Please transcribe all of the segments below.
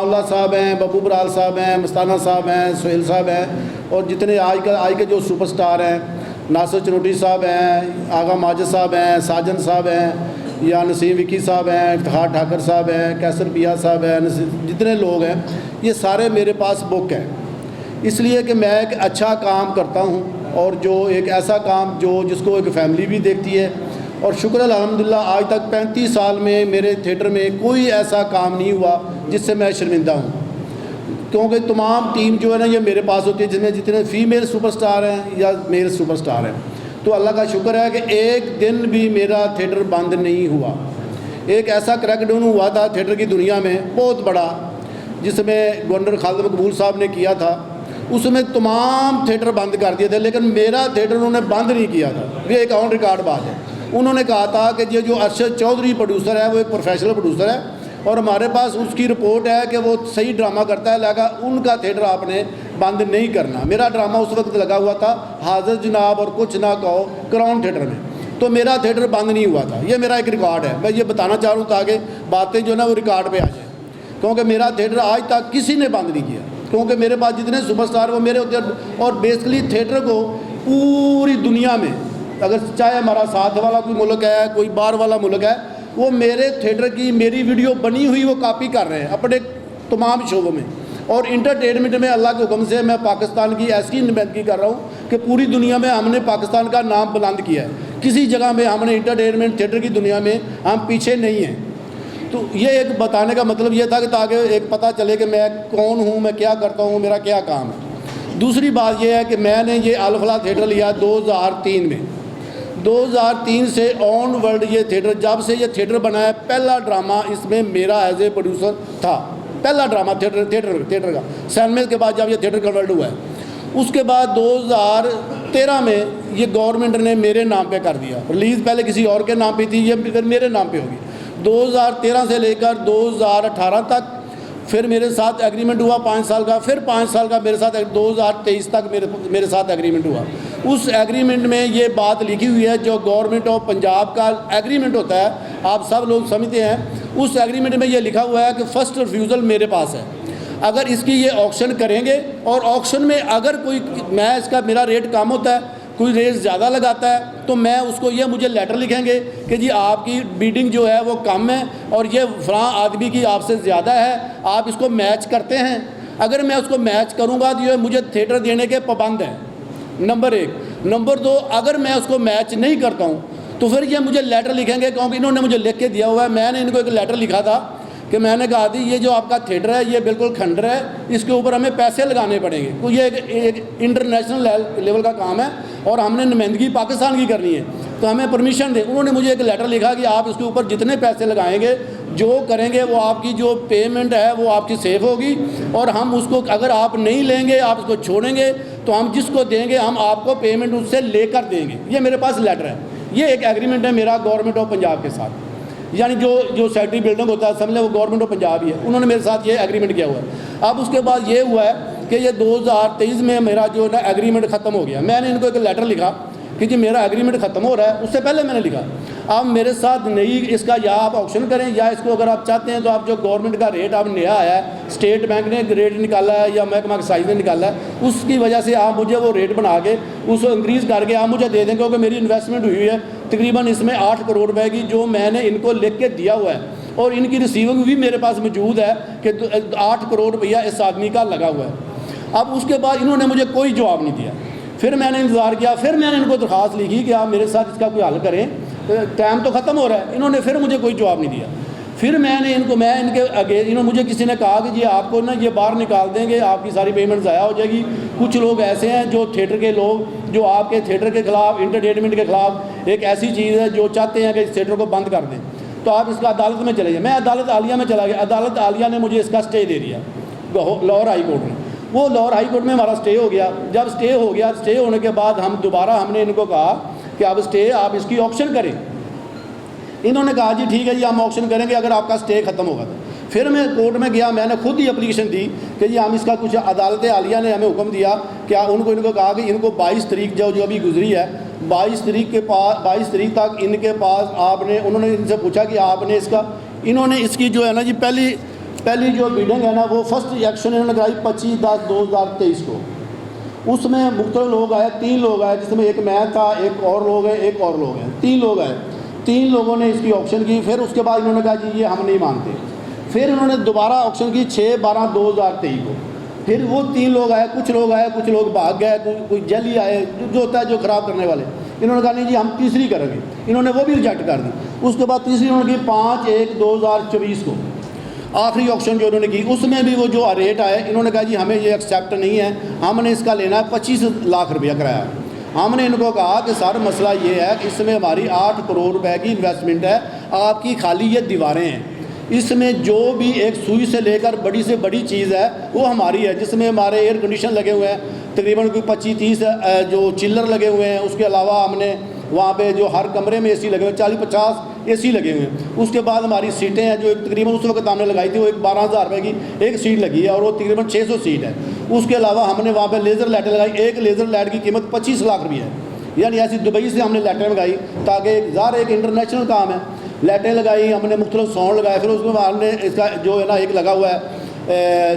अताउल्लाह साहब हैं, बब्बू बराल साहब हैं, मस्ताना साहब हैं, सोहेल साहब हैं, और जितने आज के जो सुपरस्टार हैं, नासिर चनोटी साहब हैं, आगा माजिद साहब हैं, साजन साहब हैं, या नसीम विकी साहब हैं, इफ्तिखार ठाकर साहब हैं, कैसर पिया साहब हैं, जितने लोग हैं ये सारे मेरे पास बुक हैं। इसलिए कि मैं एक अच्छा काम करता हूँ, और जो एक ऐसा काम जिसको एक फ़ैमिली भी देखती है। और शुक्र अल्हम्दुलिल्लाह आज तक 35 साल में मेरे थिएटर में कोई ऐसा काम नहीं हुआ जिससे मैं शर्मिंदा हूँ, क्योंकि तमाम टीम जो है ना ये मेरे पास होती है, जिसमें जितने फ़ीमेल सुपरस्टार हैं या मेल सुपरस्टार हैं। तो अल्लाह का शुक्र है कि एक दिन भी मेरा थिएटर बंद नहीं हुआ। एक ऐसा क्रैकडाउन हुआ था थिएटर की दुनिया में बहुत बड़ा, जिसमें गवर्नर खालिद मकबूल साहब ने किया था, उसमें तमाम थिएटर बंद कर दिए थे, लेकिन मेरा थिएटर उन्होंने बंद नहीं किया था। ये एक ऑन रिकॉर्ड बात है। उन्होंने कहा था कि ये जो अरशद चौधरी प्रोड्यूसर है वो एक प्रोफेशनल प्रोड्यूसर है, और हमारे पास उसकी रिपोर्ट है कि वो सही ड्रामा करता है, लगा उनका थिएटर आपने बंद नहीं करना। मेरा ड्रामा उस वक्त लगा हुआ था हाजिर जनाब और कुछ ना कहो क्राउन थिएटर में, तो मेरा थिएटर बंद नहीं हुआ था। ये मेरा एक रिकॉर्ड है, मैं ये बताना चाह रहा हूँ ताकि बातें जो है ना वो रिकॉर्ड पे आ जाए, क्योंकि मेरा थिएटर आज तक किसी ने बंद नहीं किया, क्योंकि मेरे पास जितने सुपरस्टार वो मेरे होते हैं। और बेसिकली थिएटर को पूरी दुनिया में, अगर चाहे हमारा साथ वाला कोई मुल्क है, कोई बाहर वाला मुल्क है, वो मेरे थिएटर की मेरी वीडियो बनी हुई वो कॉपी कर रहे हैं अपने तमाम शोबों में। और इंटरटेनमेंट में अल्लाह के हुक्म से मैं पाकिस्तान की ऐसी नुमाइंदगी कर रहा हूँ कि पूरी दुनिया में हमने पाकिस्तान का नाम बुलंद किया है। किसी जगह में हमने इंटरटेनमेंट थिएटर की दुनिया में हम पीछे नहीं हैं। तो ये एक बताने का मतलब ये था कि ताकि एक पता चले कि मैं कौन हूँ, मैं क्या करता हूँ, मेरा क्या काम है। दूसरी बात यह है कि मैंने ये अल फलाह थिएटर लिया 2003 में। 2003 से ऑन वर्ल्ड ये थिएटर, जब से ये थिएटर बना है, पहला ड्रामा इसमें मेरा एज ए प्रोड्यूसर था। पहला ड्रामा थिएटर का सैनमेज के बाद जब ये थिएटर कन्वर्ट हुआ है, उसके बाद 2013 में ये गवर्नमेंट ने मेरे नाम पे कर दिया। रिलीज़ पहले किसी और के नाम पे थी, ये फिर मेरे नाम पे होगी। 2013 से लेकर 2018 तक फिर मेरे साथ एग्रीमेंट हुआ 5 साल का, फिर 5 साल का मेरे साथ 2023 तक मेरे साथ एग्रीमेंट हुआ। उस एग्रीमेंट में ये बात लिखी हुई है, जो गवर्नमेंट ऑफ पंजाब का एग्रीमेंट होता है, आप सब लोग समझते हैं। उस एग्रीमेंट में ये लिखा हुआ है कि फ़र्स्ट रिफ्यूज़ल मेरे पास है। अगर इसकी ये ऑक्शन करेंगे और ऑक्शन में अगर कोई मेरा रेट कम होता है, कोई रेट ज़्यादा लगाता है, तो मैं उसको ये मुझे लेटर लिखेंगे कि जी आपकी बीडिंग जो है वो कम है और ये फ़लाँ आदमी की आपसे ज़्यादा है, आप इसको मैच करते हैं। अगर मैं उसको मैच करूँगा तो ये मुझे थिएटर देने के पाबंद हैं, नंबर 1। नंबर 2, अगर मैं उसको मैच नहीं करता हूँ तो फिर ये मुझे लेटर लिखेंगे, क्योंकि इन्होंने मुझे लिख के दिया हुआ है। मैंने इनको एक लेटर लिखा था कि मैंने कहा थी ये जो आपका थिएटर है ये बिल्कुल खंडर है, इसके ऊपर हमें पैसे लगाने पड़ेंगे, तो ये एक इंटरनेशनल लेवल का काम है और हमने नुमाइंदगी पाकिस्तान की करनी है, तो हमें परमिशन दे। उन्होंने मुझे एक लेटर लिखा कि आप इसके ऊपर जितने पैसे लगाएंगे, जो करेंगे, वो आपकी जो पेमेंट है वो आपकी सेफ होगी, और हम उसको अगर आप नहीं लेंगे, आप उसको छोड़ेंगे, तो हम जिसको देंगे हम आपको पेमेंट उससे लेकर देंगे। ये मेरे पास लेटर है। ये एक एग्रीमेंट है मेरा गवर्नमेंट ऑफ पंजाब के साथ, यानी जो सेक्रेटरी बिल्डिंग होता है समझ लें वो गवर्नमेंट ऑफ पंजाब ही है, उन्होंने मेरे साथ ये एग्रीमेंट किया हुआ है। अब उसके बाद ये हुआ है कि ये 2023 में मेरा जो ना एग्रीमेंट ख़त्म हो गया। मैंने इनको एक लेटर लिखा कि जी मेरा एग्रीमेंट ख़त्म हो रहा है, उससे पहले मैंने लिखा आप मेरे साथ नई इसका या आप ऑप्शन करें, या इसको अगर आप चाहते हैं तो आप जो गवर्नमेंट का रेट आप नया आया है, स्टेट बैंक ने रेट निकाला है या महकमा एक्साइज ने निकाला है, उसकी वजह से आप मुझे वो रेट बना के उसको इंक्रीज़ करके आप मुझे दे दें, क्योंकि मेरी इन्वेस्टमेंट हुई है तकरीबन इसमें 8 करोड़ रुपए की, जो मैंने इनको लिख के दिया हुआ है, और इनकी रिसीविंग भी मेरे पास मौजूद है कि 8 करोड़ रुपया इस आदमी का लगा हुआ है। अब उसके बाद इन्होंने मुझे कोई जवाब नहीं दिया। फिर मैंने इंतज़ार किया, फिर मैंने इनको दरख्वास्त लिखी कि आप मेरे साथ इसका कोई हल करें, टाइम तो ख़त्म हो रहा है। इन्होंने फिर मुझे कोई जवाब नहीं दिया। फिर मैं इनके आगे मुझे किसी ने कहा कि जी आपको ना ये बाहर निकाल देंगे, आपकी सारी पेमेंट ज़ाया हो जाएगी। कुछ लोग ऐसे हैं जो थिएटर के लोग जो आपके थिएटर के ख़िलाफ़, इंटरटेनमेंट के ख़िलाफ़ एक ऐसी चीज़ है जो चाहते हैं कि इस थिएटर को बंद कर दें, तो आप इसका अदालत में चले जाए। मैं अदालत आलिया में चला गया, अदालत आलिया ने मुझे इसका स्टे दे दिया लाहौर हाई कोर्ट में। वो लाहौर हाई कोर्ट में हमारा स्टे हो गया। जब स्टे हो गया, स्टे होने के बाद हमने इनको कहा कि अब स्टे आप इसकी ऑप्शन करें। इन्होंने कहा जी ठीक है जी हम ऑप्शन करेंगे अगर आपका स्टे ख़त्म होगा तो। फिर मैं कोर्ट में गया, मैंने खुद ही एप्लीकेशन दी कि जी हम इसका कुछ, अदालत आलिया ने हमें हुक्म दिया कि इनको कहा कि इनको 22 तारीख जो अभी गुजरी है, 22 तारीख तक इनके पास उन्होंने इनसे पूछा कि आपने इन्होंने इसकी जो है ना जी पहली पहली जो बिडिंग है ना वो फर्स्ट एक्शन इन्होंने कराई 25/10/2023 को। उसमें मुख्तलिफ लोग आए, 3 लोग आए, जिसमें एक मैं था, एक और लोग हैं, एक और लोग हैं, 3 लोग आए। 3 लोगों ने इसकी ऑक्शन की। फिर उसके बाद इन्होंने कहा जी ये हम नहीं मानते। फिर इन्होंने दोबारा ऑक्शन की 6/12/2023 को। फिर वो 3 लोग आए, कुछ लोग आए, कुछ लोग भाग गए, कोई जल्दी आए, जो होता है जो ख़राब करने वाले। इन्होंने कहा नहीं जी हम तीसरी करेंगे, इन्होंने वो भी रिजेक्ट कर दी। उसके बाद तीसरी इन्होंने की 5/1/2024 को, आखिरी ऑक्शन जो उन्होंने की। उसमें भी वो जो रेट आए, इन्होंने कहा जी हमें ये एक्सेप्ट नहीं है, हमने इसका लेना है 25 लाख रुपया किराया। हमने इनको कहा कि सर मसला ये है कि इसमें हमारी 8 करोड़ रुपए की इन्वेस्टमेंट है, आपकी खाली ये दीवारें हैं, इसमें जो भी एक सुई से लेकर बड़ी से बड़ी चीज़ है वो हमारी है, जिसमें हमारे एयर कंडीशन लगे हुए हैं, तकरीबन कोई 25-30 जो चिल्लर लगे हुए हैं। उसके अलावा हमने वहाँ पे जो हर कमरे में एसी लगे हुए, 40-50 एसी लगे हुए हैं। उसके बाद हमारी सीटें हैं जो तकरीबन उस वक्त हमने लगाई थी, वो एक 12,000 रुपये की एक सीट लगी है और वो तकरीबन 600 सीट है। उसके अलावा हमने वहाँ पे लेज़र लाइटें लगाई, एक लेज़र लाइट की कीमत 25 लाख रुपये है। यानी ऐसी दुबई से हमने लाइटें लगाई ताकि ज़ाहिर एक इंटरनेशनल काम है। लाइटें लगाई, हमने मुख्तलिफ साउंड लगाए। फिर उसमें हमने इसका जो है ना एक लगा हुआ है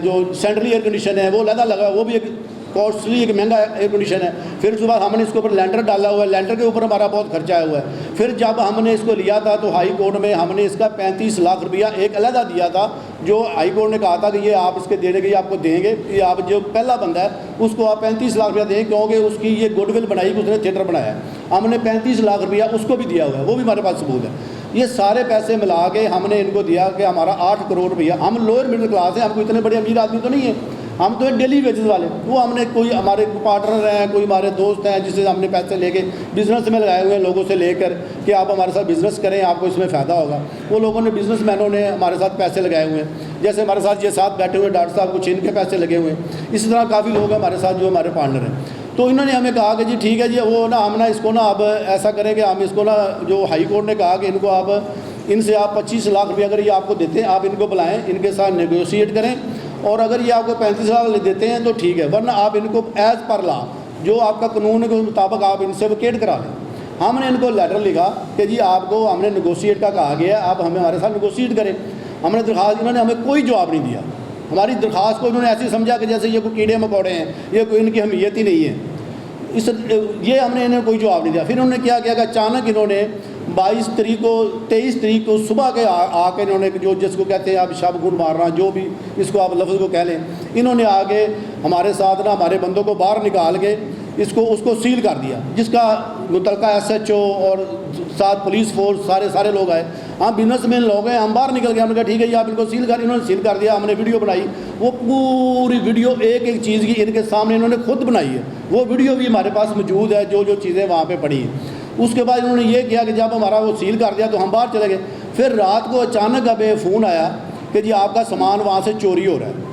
जो सेंट्रल एयर कंडीशन है वो लगा लगा, वो भी एक कॉस्टली एक महंगा एयर कंडीशन है। फिर उसके बाद हमने इसके ऊपर लैंडर डाला हुआ है, लैंडर के ऊपर हमारा बहुत खर्चा आया हुआ है। फिर जब हमने इसको लिया था तो हाई कोर्ट में हमने इसका 35 लाख रुपया एक अलहदा दिया था, जो हाई कोर्ट ने कहा था कि ये आप इसके देने के आपको देंगे, कि आप जो पहला बंदा है उसको आप 35 लाख रुपया दें, क्योंकि उसकी ये गुडविल बनाई कि उसने थिएटर बनाया है। हमने 35 लाख रुपया उसको भी दिया हुआ है, वो भी हमारे पास सबूत है। ये सारे पैसे मिला के हमने इनको दिया कि हमारा 8 करोड़ रुपया। हम लोअर मिडिल क्लास हैं, हमको इतने बड़े अमीर आदमी तो नहीं है, हम तो डेली वेजेस वाले। वो हमने कोई हमारे पार्टनर हैं, कोई हमारे दोस्त हैं जिससे हमने पैसे लेके बिज़नेस में लगाए हुए हैं, लोगों से लेकर कि आप हमारे साथ बिज़नेस करें, आपको इसमें फ़ायदा होगा। वो लोगों ने, बिज़नेसमैनों ने हमारे साथ पैसे लगाए हुए हैं। जैसे हमारे साथ ये साथ बैठे हुए डॉक्टर साहब, कुछ इनके पैसे लगे हुए हैं। इसी तरह काफ़ी लोग हैं हमारे साथ जो हमारे पार्टनर हैं। तो इन्होंने हमें कहा कि जी ठीक है जी, वो ना हम ना इसको ना अब ऐसा करेंगे, हम इसको ना, जो हाई कोर्ट ने कहा कि इनको आप इनसे आप 25 लाख रुपया अगर ये आपको देते हैं, आप इनको बुलाएं, इनके साथ नेगोशिएट करें, और अगर ये आपको 35 लाख देते हैं तो ठीक है, वरना आप इनको एज़ पर ला जो आपका कानून के मुताबिक आप इनसे वेकेट करा लें। हमने इनको लेटर लिखा कि जी आपको हमने नेगोशिएट का कहा गया है, आप हमें हमारे साथ नेगोशिएट करें। हमने दरख्वास्त, इन्होंने हमें कोई जवाब नहीं दिया। हमारी दरख्वास्त को इन्होंने ऐसे समझा कि जैसे ये कोई कीड़े मकोड़े हैं, ये कोई इनकी अहमियत ही नहीं है। ये हमने इन्हें कोई जवाब नहीं दिया। फिर उन्होंने क्या किया कि अचानक इन्होंने 23 तारीख को सुबह के आके इन्होंने जो जिसको कहते हैं आप शब गुण मारना, जो भी इसको आप लफ्ज़ को कह लें, इन्होंने आगे हमारे साथ ना हमारे बंदों को बाहर निकाल के उसको सील कर दिया, जिसका मुतलका SHO और साथ पुलिस फोर्स सारे लोग आए। हम बिजनेसमैन लोग हैं, हम बाहर निकल गए। हमने कहा ठीक है जी आप इनको सील कर, इन्होंने सील कर दिया। हमने वीडियो बनाई, वो पूरी वीडियो एक एक चीज़ की इनके सामने इन्होंने खुद बनाई है। वो वीडियो भी हमारे पास मौजूद है, जो चीज़ें वहाँ पर पड़ी हैं। उसके बाद इन्होंने ये किया कि जब हमारा वो सील कर दिया तो हम बाहर चले गए। फिर रात को अचानक अब फ़ोन आया कि जी आपका सामान वहाँ से चोरी हो रहा है।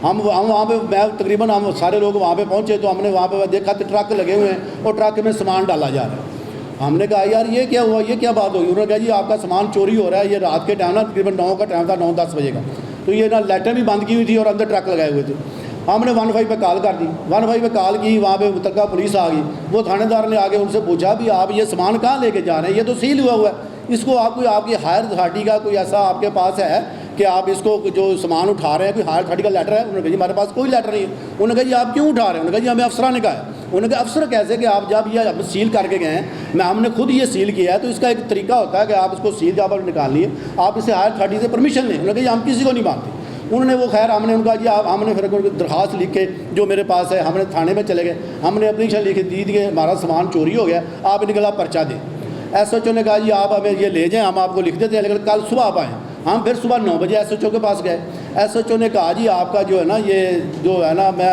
हम वहाँ पे, मैं तकरीबन हम सारे लोग वहाँ पे पहुँचे तो हमने वहाँ पे देखा तो ट्रक लगे हुए हैं और ट्रक में सामान डाला जा रहा है। हमने कहा यार ये क्या हुआ, ये क्या बात होगी। उन्होंने कहा जी आपका सामान चोरी हो रहा है। ये रात के टाइम ना तकरीबन 9 का टाइम था, 9-10 बजे का। तो ये ना लाइटें भी बंद की हुई थी और अंदर ट्रक लगाए हुए थे। हमने 15 पे कॉल कर दी, 15 पे कॉल की, वहाँ पे मुतलका पुलिस आ गई। वो थानेदार ने आगे उनसे पूछा भी आप ये सामान कहाँ लेके जा रहे हैं, ये तो सील हुआ है, इसको आप कोई आपकी हायर अथॉरिटी का कोई ऐसा आपके पास है कि आप इसको जो सामान उठा रहे हैं कोई हायर अथॉरिटी का लेटर है। उन्होंने कहा जी हमारे पास कोई लेटर नहीं है। उन्होंने कहा जी आप क्यों उठा रहे हैं। उन्होंने कहा जी हमें अफसर ने कहा है। उन्होंने कहा अफसर कैसे, कि आप जब ये सील करके गए हैं, मैं हमने खुद ये सील किया है, तो इसका एक तरीका होता है कि आप इसको सील जब आप निकालनी है आप इसे हायर अथॉरिटी से परमिशन लें। उन्होंने कहा जी हम किसी को नहीं मानते। उन्होंने वो खैर हमने उनका जी हमने फिर दरख्वास्त लिख के जो मेरे पास है, हमने थाने में चले गए, हमने एप्लीकेशन लिख दी कि हमारा सामान चोरी हो गया, आप इनके खिलाफ पर्चा दें। SHO ने कहा जी आप हमें ये ले जाएं, हम आपको लिख देते हैं, लेकिन कल सुबह आप आएँ। हम फिर सुबह 9 बजे SHO के पास गए। SHO ने कहा जी आपका जो है ना, ये जो है ना, मैं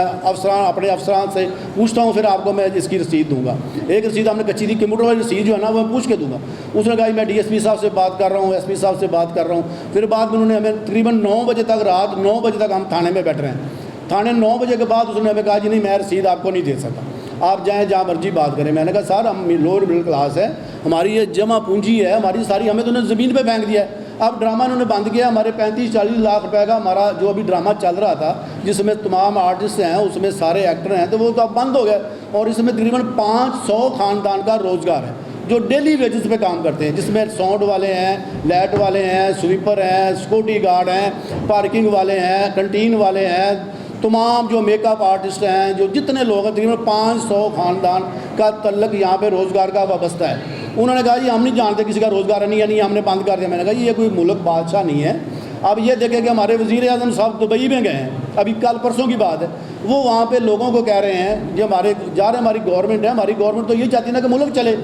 अपने अफसरान से पूछता हूँ, फिर आपको मैं इसकी रसीद दूंगा। एक रसीद हमने कच्ची थी, कंप्यूटर वाली रसीद जो है ना वो मैं पूछ के दूंगा। उसने कहा मैं DSP साहब से बात कर रहा हूँ, SP साहब से बात कर रहा हूँ। फिर बाद में उन्होंने हमें तकरीबन 9 बजे तक, रात 9 बजे तक हम थाने में बैठ रहे हैं। थाने 9 बजे के बाद उसने हमें कहा जी नहीं मैं रसीद आपको नहीं दे सकता, आप जाएँ जहाँ मर्जी बात करें। मैंने कहा सर हम लोअर मिडिल क्लास है, हमारी ये जमा पूंजी है हमारी सारी, हमें तो उन्होंने ज़मीन पे फेंक दिया है। अब ड्रामा इन्होंने बंद किया। हमारे 35-40 लाख रुपए का हमारा जो अभी ड्रामा चल रहा था, जिसमें तमाम आर्टिस्ट हैं, उसमें सारे एक्टर हैं, तो वो तो अब बंद हो गया। और इसमें तकरीबन 500 ख़ानदान का रोज़गार है जो डेली वेजेस पे काम करते हैं, जिसमें साउंड वाले हैं, लाइट वाले हैं, स्वीपर हैं, सिक्योरिटी गार्ड हैं, पार्किंग वाले हैं, कंटीन वाले हैं, तमाम जो मेकअप आर्टिस्ट हैं, जो जितने लोग हैं तकरीबन 500 ख़ानदान का तल्लक यहाँ पे रोज़गार का वाबस्ता है। उन्होंने कहा जी हम नहीं जानते किसी का रोज़गार नहीं है, नहीं हमने बंद कर दिया। मैंने कहा जी ये कोई मुल्क बादशाह नहीं है। अब ये देखें कि हमारे वज़ीर आज़म साहब दुबई में गए हैं, अभी कल परसों की बात है, वो वहाँ पे लोगों को कह रहे हैं जो हमारी गवर्नमेंट है, हमारी गवर्नमेंट तो ये चाहती है ना कि मुल्क चले।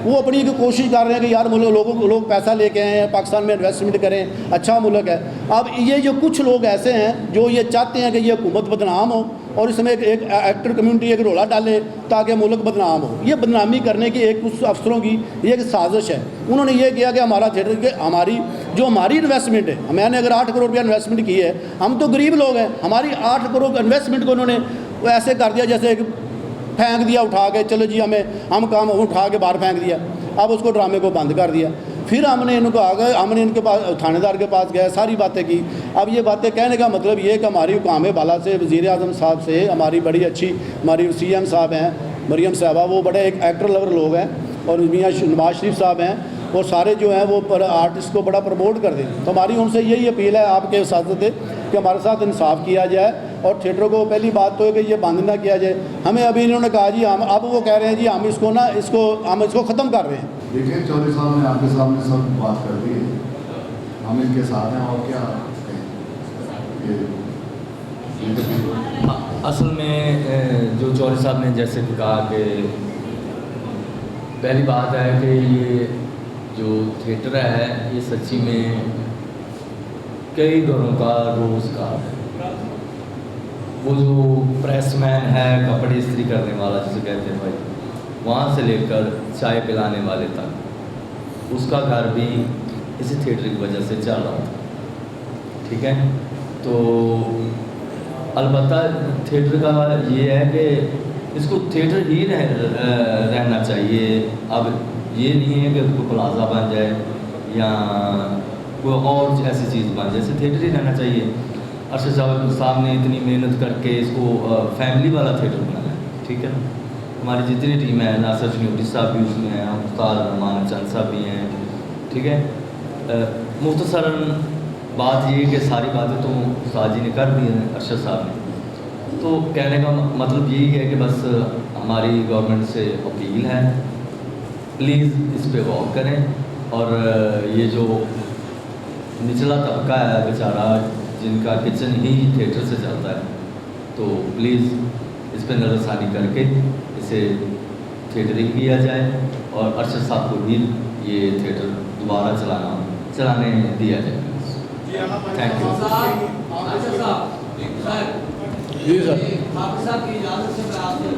वो अपनी एक कोशिश कर रहे हैं कि यार लोग पैसा लेके आए हैं, पाकिस्तान में इन्वेस्टमेंट करें, अच्छा मुल्क है। अब ये जो कुछ लोग ऐसे हैं जो ये चाहते हैं कि ये हुकूमत बदनाम हो और इसमें एक एक्टर कम्युनिटी एक रोला डाले ताकि मुल्क बदनाम हो। ये बदनामी करने की एक कुछ अफसरों की ये एक साजिश है। उन्होंने ये किया कि हमारा थिएटर के हमारी इन्वेस्टमेंट है, मैंने अगर 8 करोड़ रुपया इन्वेस्टमेंट की है, हम तो गरीब लोग हैं, हमारी 8 करोड़ इन्वेस्टमेंट को उन्होंने ऐसे कर दिया जैसे फेंक दिया उठा के, चलो जी हम काम उठा के बाहर फेंक दिया। अब उसको ड्रामे को बंद कर दिया। फिर हमने इनको आ गए, हमने इनके पास थानेदार के पास गए, सारी बातें की। अब ये बातें कहने का मतलब ये कि हमारी हुकाम बाला से, वज़ीर आज़म साहब से, हमारी बड़ी अच्छी हमारी CM साहब हैं, मरियम साहबा, वो बड़े एक एक्टर लवर लोग हैं, और मियाँ नवाज शरीफ साहब हैं, और सारे जो हैं वो आर्टिस्ट को बड़ा प्रमोट कर दें। तो हमारी उनसे यही अपील है आपके साथ कि हमारे साथ इंसाफ किया जाए और थिएटर को पहली बात तो है कि ये बंद ना किया जाए। हमें अभी इन्होंने कहा जी हम, अब वो कह रहे हैं जी हम इसको ख़त्म कर रहे हैं। देखिए चौधरी साहब ने आपके सामने सब बात कर दी है, हम इनके साथ हैं, और क्या असल में जो चौधरी साहब ने जैसे कि कहा कि पहली बात है कि ये जो थिएटर है ये सच्ची में कई घरों का रोज़गार है। वो जो प्रेसमैन है, कपड़े इस्त्री करने वाला जिसे कहते हैं भाई, वहाँ से लेकर चाय पिलाने वाले तक, उसका घर भी इसी थिएटर की वजह से चल रहा था। ठीक है, तो अलबत्ता थिएटर का ये है कि इसको थिएटर ही रहना चाहिए। अब ये नहीं है कि उसको प्लाजा बन जाए या कोई और ऐसी चीज़ बन जाए, इसे थिएटर ही रहना चाहिए। अरशद साहब ने इतनी मेहनत करके इसको फैमिली वाला थिएटर बनाया है। ठीक है, हमारी जितनी टीम है, नासिर चनोटी साहब भी उसमें हैं, उस्ताद रहमान चंद साहब भी हैं। ठीक है, मुख्तसरन बात ये कि सारी बातें तो उस्ताद जी ने कर दी हैं, अरशद साहब ने। तो कहने का मतलब यही है कि बस हमारी गवर्नमेंट से अपील है, प्लीज़ इस पे गौर करें। और ये जो निचला तबका है बेचारा, जिनका किचन ही थिएटर से चलता है, तो प्लीज़ इस पर नज़रसानी करके इसे थिएटरिंग किया जाए और अरशद साहब को भी ये थिएटर दोबारा चलाने दिया जाए। Thank you. जी सर। साहब की इजाज़त से मैं आपसे